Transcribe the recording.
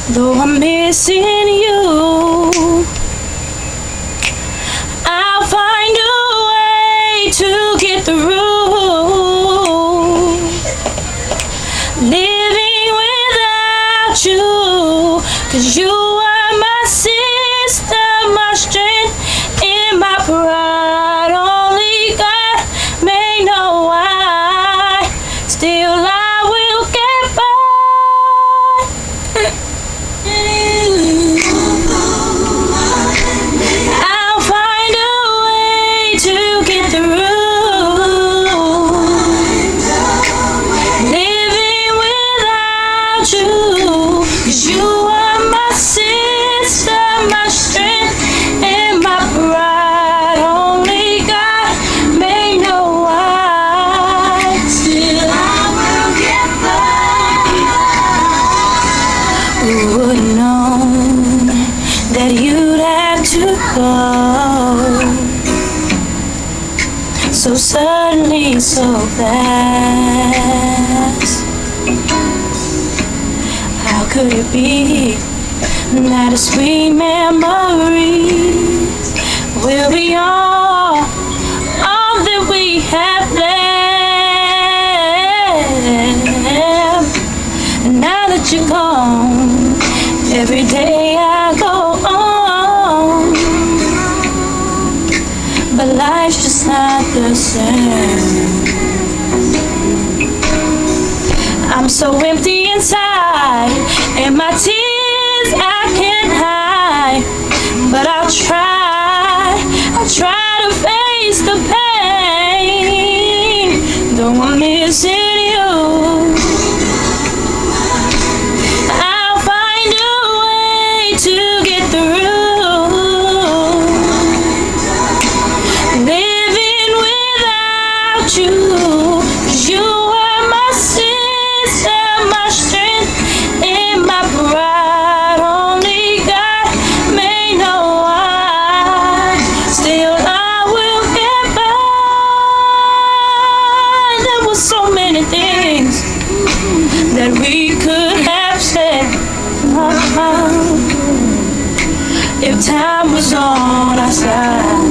Though I'm missing you, I'll find a way to get through. Living without you, 'cause you are my sister, my strength in my pride. Only God may know why. Still I will get by. I'll find a way to get through. Living without you, 'cause you are my sister, my strength and my pride. Only God may know why. Still I will get by. Who would have known that you'd have to go so suddenly, so fast? How could it be that a sweet memories will be all that we have left? And now that you're gone, every day I go on, but life's just not the same. I'm so empty inside, and my tears I can't hide. But I'll try to face the pain. Though I'm missing you, I'll find a way to get through. Living without you, 'cause you are my sister, my strength and my pride. Only God may know why. Still I will get by. There were so many things that we could have said. If time was on our side,